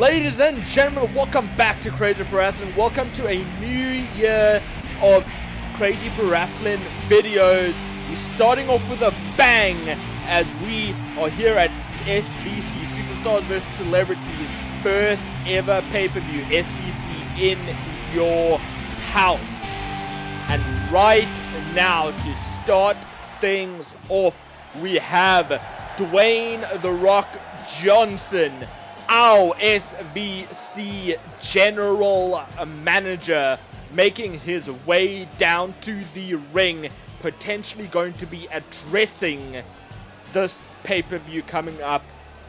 Ladies and gentlemen, welcome back to Crazy Pro-Wrasslin. Welcome to a new year of Crazy Pro-Wrasslin videos. We're starting off with a bang as we are here at SVC Superstars vs Celebrities first ever pay-per-view, SVC In Your House. And right now, to start things off, we have Dwayne "The Rock" Johnson, our SVC General Manager, making his way down to the ring, potentially going to be addressing this pay-per-view coming up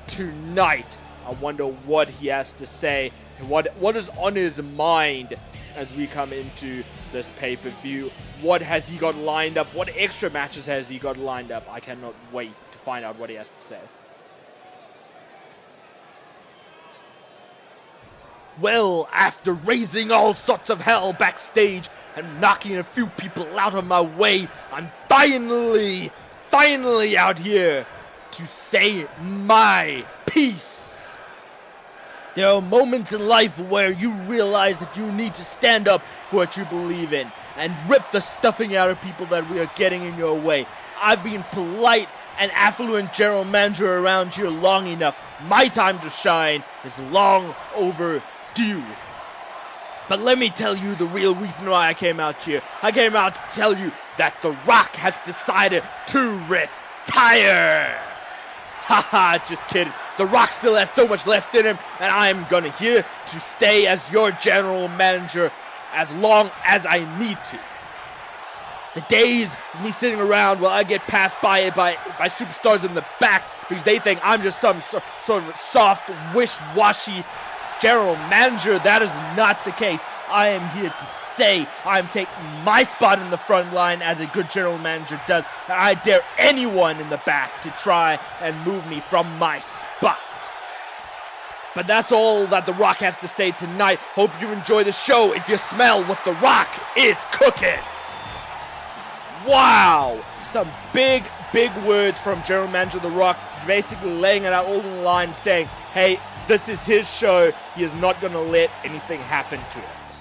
tonight. I wonder what he has to say, and what is on his mind as we come into this pay-per-view. What has he got lined up? What extra matches has he got lined up? I cannot wait to find out what he has to say. Well, after raising all sorts of hell backstage and knocking a few people out of my way, I'm finally out here to say my piece. There are moments in life where you realize that you need to stand up for what you believe in and rip the stuffing out of people that we are getting in your way. I've been polite and affluent general manager around here long enough. My time to shine is long overdue. But let me tell you the real reason why I came out here. I came out to tell you that The Rock has decided to retire. Haha, just kidding. The Rock still has so much left in him, and I'm gonna here to stay as your general manager as long as I need to. The days of me sitting around while I get passed by superstars in the back because they think I'm just some sort of soft, wish-washy general manager, that is not the case. I am here to say I'm taking my spot in the front line as a good general manager does, and I dare anyone in the back to try and move me from my spot. But that's all that The Rock has to say tonight. Hope you enjoy the show. If you smell what The Rock is cooking. Wow! Some big words from general manager The Rock, basically laying it out all in the line, saying, hey, this is his show. He is not going to let anything happen to it.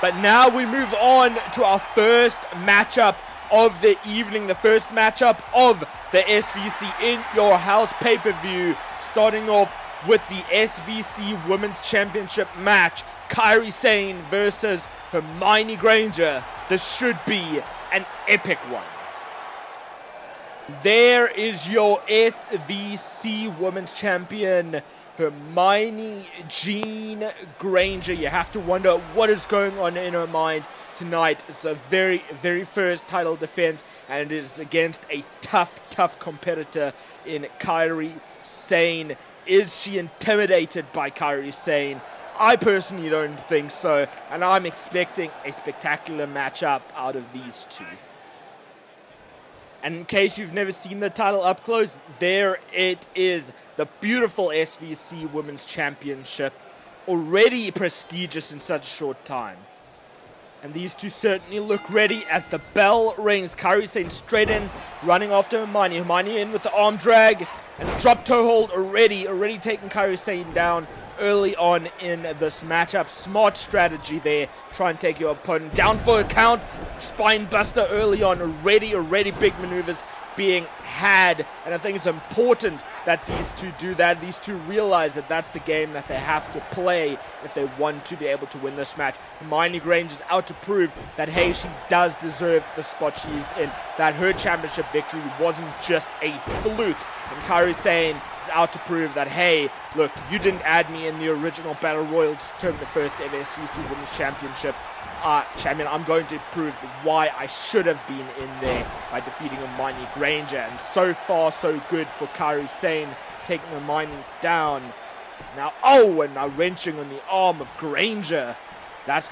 But now we move on to our first matchup of the evening. The first matchup of the SVC In Your House pay-per-view. Starting off with the SVC Women's Championship match. Kairi Sane versus Hermione Granger. This should be an epic one. There is your SVC Women's Champion, Hermione Jean Granger. You have to wonder what is going on in her mind tonight. It's a very first title defense, and it is against a tough competitor in Kairi Sane. Is she intimidated by Kairi Sane? I personally don't think so, and I'm expecting a spectacular matchup out of these two. And in case you've never seen the title up close, there it is. The beautiful SVC Women's Championship, already prestigious in such a short time. And these two certainly look ready as the bell rings. Kairi Sane straight in, running after Hermione. Hermione in with the arm drag and drop toe hold already taking Kairi Sane down early on in this matchup. Smart strategy there. Try and take your opponent down for a count. Spine buster early on. Already big maneuvers being had. And I think it's important that these two do that. These two realize that that's the game that they have to play if they want to be able to win this match. Hermione Granger is out to prove that, hey, she does deserve the spot she's in. That her championship victory wasn't just a fluke. And Kairi Sane is out to prove that, hey, look, you didn't add me in the original Battle Royal to determine the first ever SVC Women's Championship champion. I'm going to prove why I should have been in there by defeating Hermione Granger. And so far, so good for Kairi Sane, taking Hermione down. Now, and now wrenching on the arm of Granger. That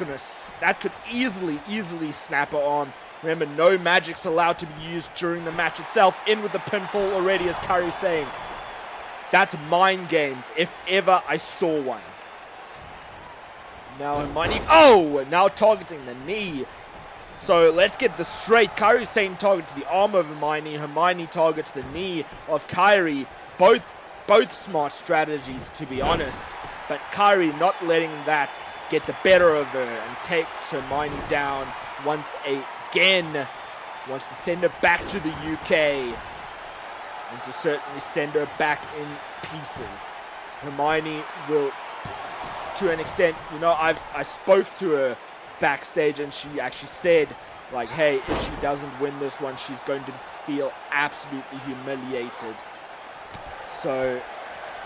could easily snap her arm. Remember, no magic's allowed to be used during the match itself. In with the pinfall already, as Kairi Sane. That's mind games, if ever I saw one. Now Hermione, now targeting the knee. So let's get this straight. Kairi Sane targets the arm of Hermione. Hermione targets the knee of Kairi. Both both smart strategies, to be honest. But Kairi not letting that get the better of her and takes Hermione down once again. Wants to send her back to the UK and to certainly send her back in pieces. Hermione will, to an extent, you know, I spoke to her backstage and she actually said, like, hey, if she doesn't win this one, she's going to feel absolutely humiliated. So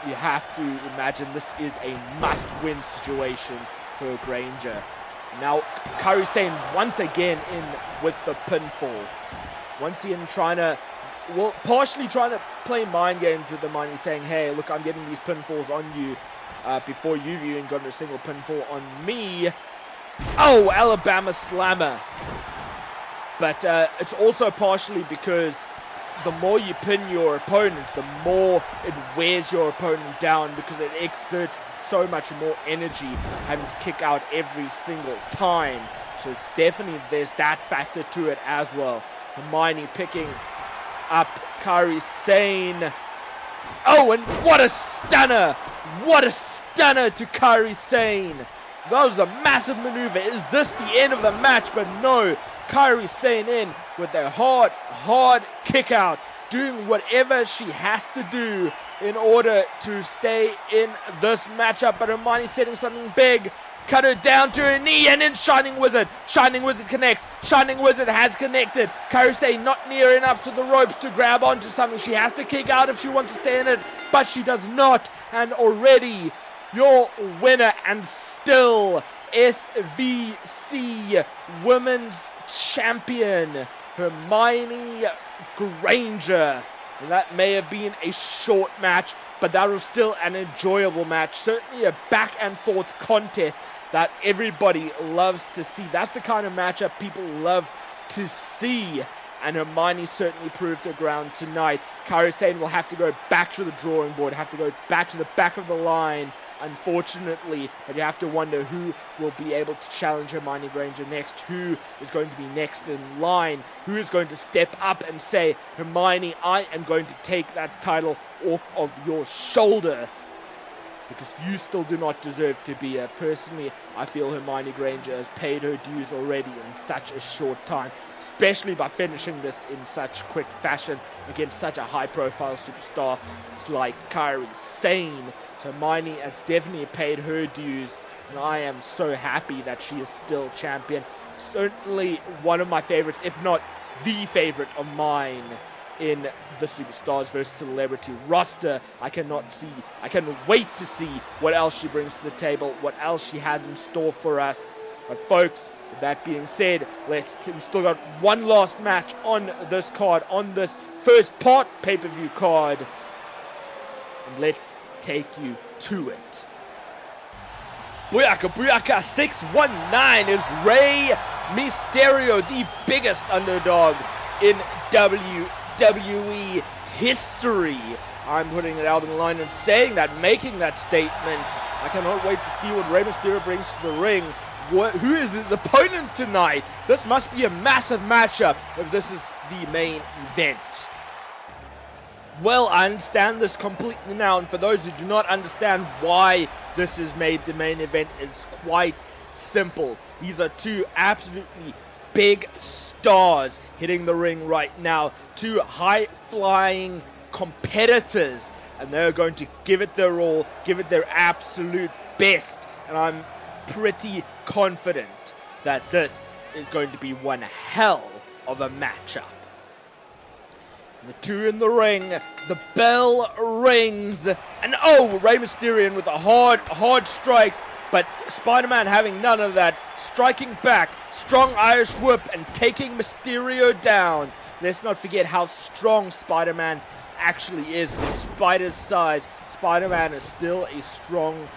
you have to imagine this is a must-win situation for Granger. Now, Kairi Sane once again in with the pinfall. Once again trying to, well, partially trying to play mind games with the money, saying, hey, look, I'm getting these pinfalls on you before you've even gotten a single pinfall on me. Oh, Alabama Slammer. But it's also partially because the more you pin your opponent, the more it wears your opponent down, because it exerts so much more energy having to kick out every single time. So it's definitely, there's that factor to it as well. Hermione picking up Kairi Sane. Oh, and what a stunner! What a stunner to Kairi Sane! That was a massive maneuver. Is this the end of the match? But no, Kairi Sane in with a hard kick out, doing whatever she has to do in order to stay in this matchup. But Hermione setting something big. Cut her down to her knee, and then Shining Wizard. Shining Wizard connects. Shining Wizard has connected. Kairi Sane not near enough to the ropes to grab onto something. She has to kick out if she wants to stay in it, but she does not. And already your winner and still SVC Women's Champion, Hermione Granger. And that may have been a short match, but that was still an enjoyable match. Certainly a back and forth contest that everybody loves to see. That's the kind of matchup people love to see. And Hermione certainly proved her ground tonight. Kairi Sane will have to go back to the drawing board, have to go back to the back of the line, unfortunately. But you have to wonder who will be able to challenge Hermione Granger next, who is going to be next in line, who is going to step up and say, Hermione, I am going to take that title off of your shoulder, because you still do not deserve to be here. Personally, I feel Hermione Granger has paid her dues already in such a short time, especially by finishing this in such quick fashion against such a high-profile superstar like Kairi Sane. So Hermione has definitely paid her dues, and I am so happy that she is still champion. Certainly one of my favorites, if not the favorite of mine, in the Superstars vs. Celebrity roster. I cannot wait to see what else she brings to the table, what else she has in store for us. But folks, with that being said, we've still got one last match on this card, on this first part pay-per-view card. And let's take you to it. Booyaka Booyaka 619 is Rey Mysterio, the biggest underdog in WWE history. I'm putting it out in the line and saying that, making that statement. I cannot wait to see what Rey Mysterio brings to the ring. Who is his opponent tonight? This must be a massive matchup if this is the main event. Well, I understand this completely now, and for those who do not understand why this is made the main event, it's quite simple. These are two absolutely big stars hitting the ring right now, two high-flying competitors, and they're going to give it their all, give it their absolute best, and I'm pretty confident that this is going to be one hell of a matchup. The two in the ring, the bell rings, and oh, Rey Mysterio with the hard strikes, but Spider-Man having none of that, striking back, strong Irish whip, and taking Mysterio down. Let's not forget how strong Spider-Man actually is. Despite his size, Spider-Man is still a strong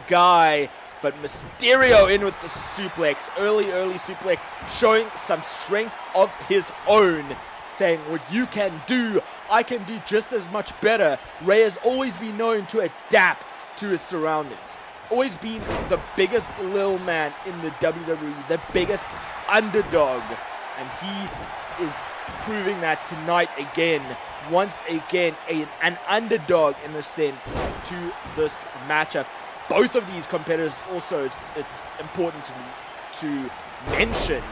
guy. But Mysterio in with the suplex, early suplex, showing some strength of his own, saying what you can do, I can do just as much better. Rey has always been known to adapt to his surroundings. Always been the biggest little man in the WWE, the biggest underdog. And he is proving that tonight again. Once again, an underdog in a sense to this matchup. Both of these competitors also, it's important to mention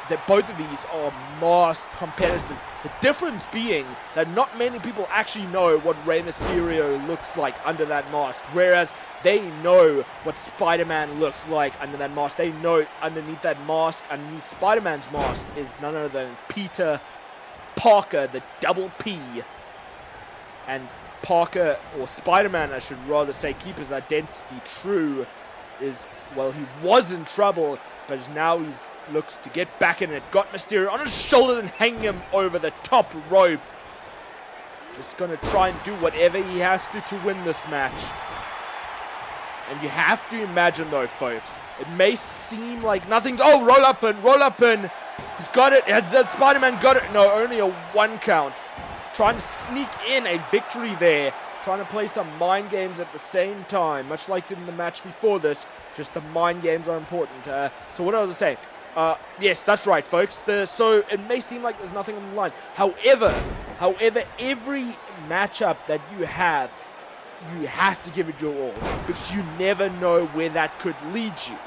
that both of these are masked competitors. The difference being that not many people actually know what Rey Mysterio looks like under that mask, whereas they know what Spider-Man looks like under that mask. They know underneath that mask, underneath Spider-Man's mask, is none other than Peter Parker, the double P. And Parker, or Spider-Man I should rather say, keep his identity true, is, well, he was in trouble, but now he looks to get back in it. Got Mysterio on his shoulders and hang him over the top rope. Just gonna try and do whatever he has to win this match. And you have to imagine though, folks, it may seem like nothing. Oh, roll up in. He's got it. Has Spider-Man got it? No, only a 1 count. Trying to sneak in a victory there. Trying to play some mind games at the same time. Much like in the match before this, just the mind games are important. So what I was saying, yes, that's right, folks. So it may seem like there's nothing on the line. However, every matchup that you have to give it your all, because you never know where that could lead you.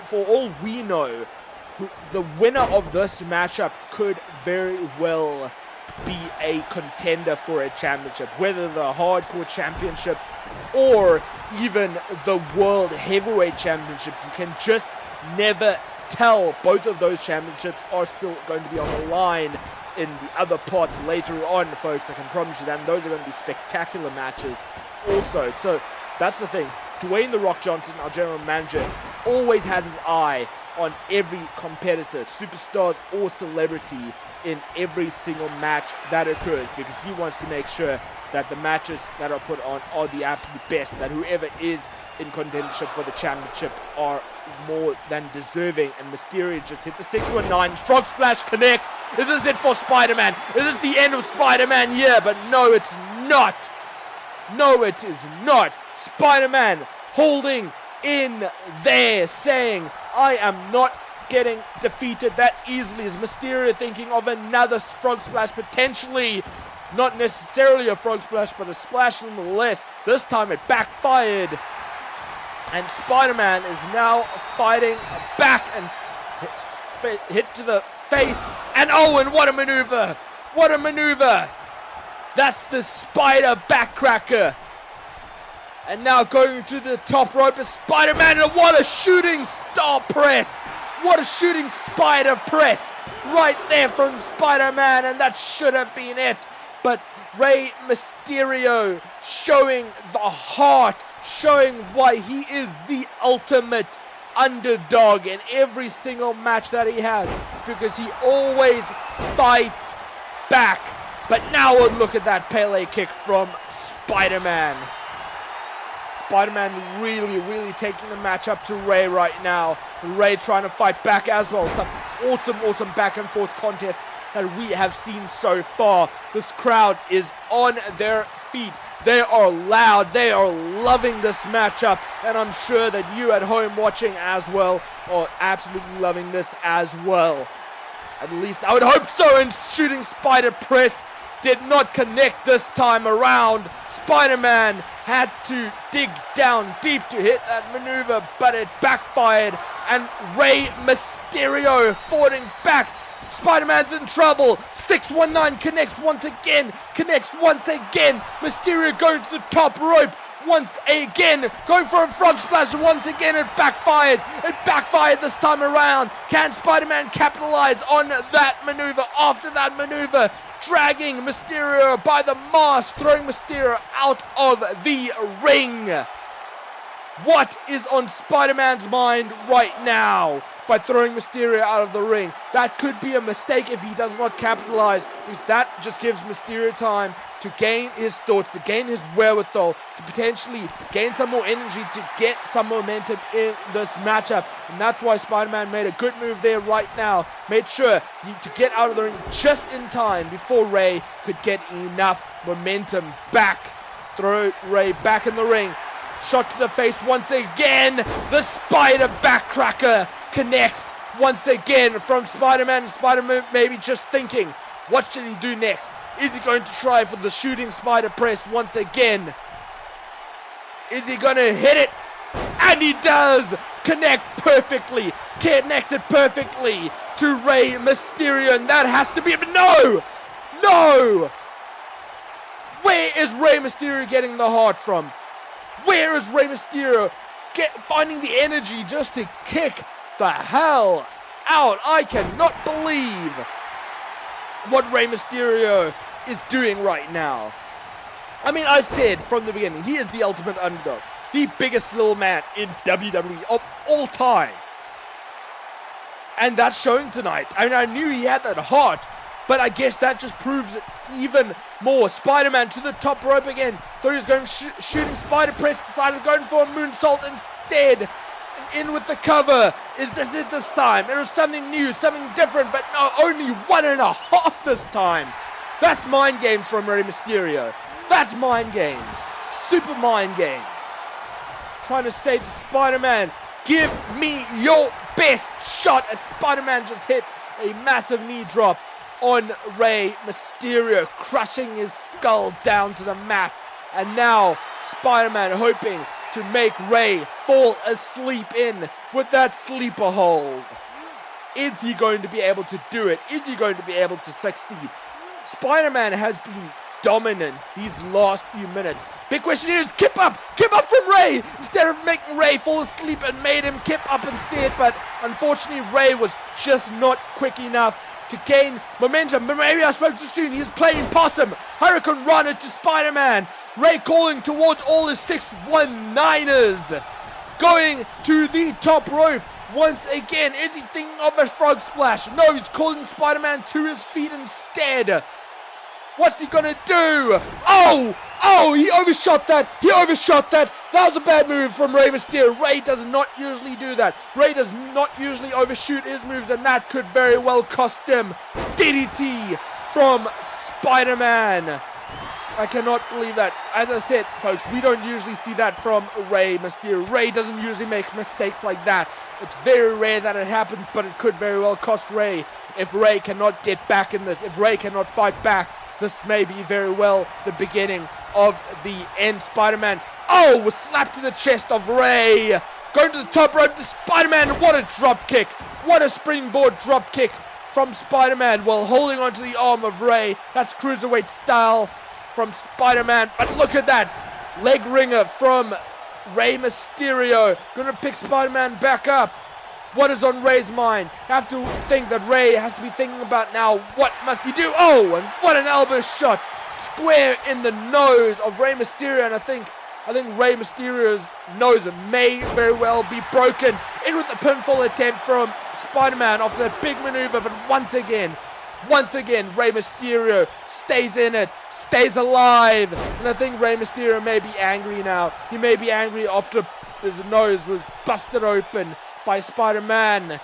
For all we know, the winner of this matchup could very well be a contender for a championship, whether the hardcore championship or even the world heavyweight championship. You can just never tell. Both of those championships are still going to be on the line in the other parts later on, folks. I can promise you that. And those are going to be spectacular matches also. So that's the thing. Dwayne "The Rock" Johnson, our general manager, always has his eye on every competitor, superstars or celebrity, in every single match that occurs, because he wants to make sure that the matches that are put on are the absolute best, that whoever is in contention for the championship are more than deserving. And Mysterio just hit the 619. Frog Splash connects. Is this it for Spider-Man? Is this the end of Spider-Man here? But no, it's not. No, it is not. Spider-Man holding in there, saying, I am not getting defeated that easily. Is Mysterio thinking of another Frog Splash, potentially? Not necessarily a Frog Splash, but a splash nonetheless. This time it backfired. And Spider-Man is now fighting back and hit to the face. And oh, and what a maneuver! What a maneuver! That's the Spider Backcracker. And now going to the top rope is Spider-Man. And what a shooting star press! What a shooting spider press right there from Spider-Man. And that should have been it. But Rey Mysterio showing the heart, showing why he is the ultimate underdog in every single match that he has, because he always fights back. But now look at that Pele kick from Spider-Man. Spider-Man really taking the match up to Rey right now. Rey trying to fight back as well. Some awesome back and forth contest that we have seen so far. This crowd is on their feet. They are loud. They are loving this matchup. And I'm sure that you at home watching as well are absolutely loving this as well. At least I would hope so. And shooting spider press did not connect this time around. Spider-Man had to dig down deep to hit that maneuver, but it backfired. And Rey Mysterio forwarding back. Spider-Man's in trouble. 619 connects once again. Mysterio going to the top rope once again. Going for a frog splash once again. It backfires. It backfired this time around. Can Spider-Man capitalize on that maneuver? After that maneuver, dragging Mysterio by the mask, throwing Mysterio out of the ring. What is on Spider-Man's mind right now by throwing Mysterio out of the ring? That could be a mistake if he does not capitalize, because that just gives Mysterio time to gain his thoughts, to gain his wherewithal, to potentially gain some more energy, to get some momentum in this matchup. And that's why Spider-Man made a good move there right now. Made sure to get out of the ring just in time before Rey could get enough momentum back. Throw Rey back in the ring. Shot to the face once again. The Spider Backcracker connects once again from Spider-Man. Spider-Man maybe just thinking, what should he do next? Is he going to try for the shooting spider press once again? Is he going to hit it? And he does! Connected perfectly to Rey Mysterio, and that has to be, but no! No! Where is Rey Mysterio getting the heart from? Where is Rey Mysterio finding the energy just to kick the hell out? I cannot believe what Rey Mysterio is doing right now. I mean, I said from the beginning, he is the ultimate underdog. The biggest little man in WWE of all time. And that's showing tonight. I mean, I knew he had that heart, but I guess that just proves it even more. Spider-Man to the top rope again. Thought he was going shooting spider press, decided going for a moonsault instead. In with the cover. Is this it this time? It was something new, something different, but no, only 1.5 this time. That's mind games from Rey Mysterio. That's mind games. Super mind games. Trying to say to Spider-Man, give me your best shot, as Spider-Man just hit a massive knee drop on Rey Mysterio, crushing his skull down to the mat. And now Spider-Man hoping to make Rey fall asleep in with that sleeper hold. Is he going to be able to do it? Is he going to be able to succeed? Spider-Man has been dominant these last few minutes. Big question is, kip up from Rey, instead of making Rey fall asleep and made him kip up instead. But unfortunately, Rey was just not quick enough to gain momentum. But maybe I spoke too soon. He is playing possum. Hurricane Run it to Spider-Man. Rey calling towards all his 619ers. Going to the top rope once again. Is he thinking of a frog splash? No, he's calling Spider-Man to his feet instead. What's he gonna do? Oh, he overshot that. That was a bad move from Rey Mysterio. Rey does not usually do that. Rey does not usually overshoot his moves, and that could very well cost him. DDT from Spider-Man. I cannot believe that. As I said, folks, we don't usually see that from Rey Mysterio. Rey doesn't usually make mistakes like that. It's very rare that it happens, but it could very well cost Rey if Rey cannot get back in this. If Rey cannot fight back, this may be very well the beginning of the end. Spider-Man, was slapped to the chest of Rey. Going to the top rope to Spider-Man. What a drop kick. What a springboard drop kick from Spider-Man while holding onto the arm of Rey. That's cruiserweight style from Spider-Man. But look at that. Leg ringer from Rey Mysterio. Gonna pick Spider-Man back up. What is on Rey's mind? Have to think that Rey has to be thinking about now, what must he do? Oh, and what an elbow shot. Square in the nose of Rey Mysterio. And I think Rey Mysterio's nose may very well be broken. In with the pinfall attempt from Spider-Man after that big maneuver. But once again, Rey Mysterio stays in it, stays alive. And I think Rey Mysterio may be angry now. He may be angry after his nose was busted open by Spider-Man.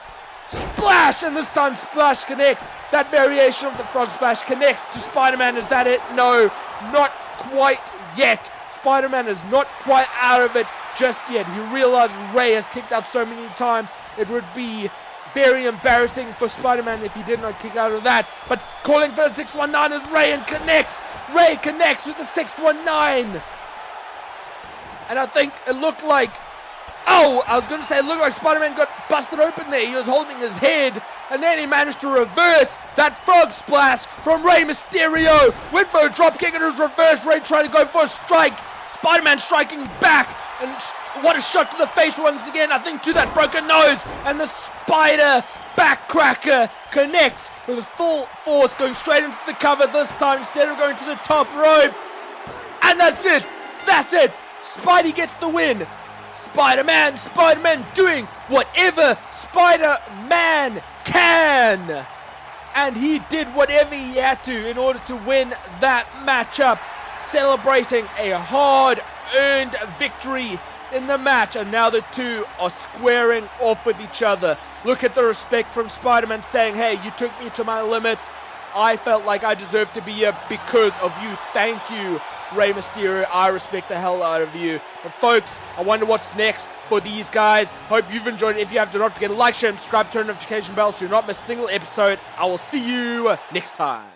Splash! And this time Splash connects. That variation of the frog splash connects to Spider-Man. Is that it? No, not quite yet. Spider-Man is not quite out of it just yet. He realizes Rey has kicked out so many times. It would be very embarrassing for Spider-Man if he did not kick out of that. But calling for the 619 is Rey, and connects. Rey connects with the 619. And I think it looked like it looked like Spider-Man got busted open there. He was holding his head, and then he managed to reverse that frog splash from Rey Mysterio. Went for a drop kick, and it was reversed. Rey trying to go for a strike. Spider-Man striking back, and what a shot to the face once again. I think to that broken nose, and the spider backcracker connects with full force, going straight into the cover this time instead of going to the top rope. And that's it. Spidey gets the win. Spider-Man doing whatever Spider-Man can. And he did whatever he had to in order to win that matchup, celebrating a hard-earned victory in the match. And now the two are squaring off with each other. Look at the respect from Spider-Man, saying, hey, you took me to my limits. I felt like I deserved to be here because of you. Thank you Rey Mysterio, I respect the hell out of you. But folks, I wonder what's next for these guys. Hope you've enjoyed it. If you have, do not forget to like, share, and subscribe, turn notification bells so you not miss a single episode. I will see you next time.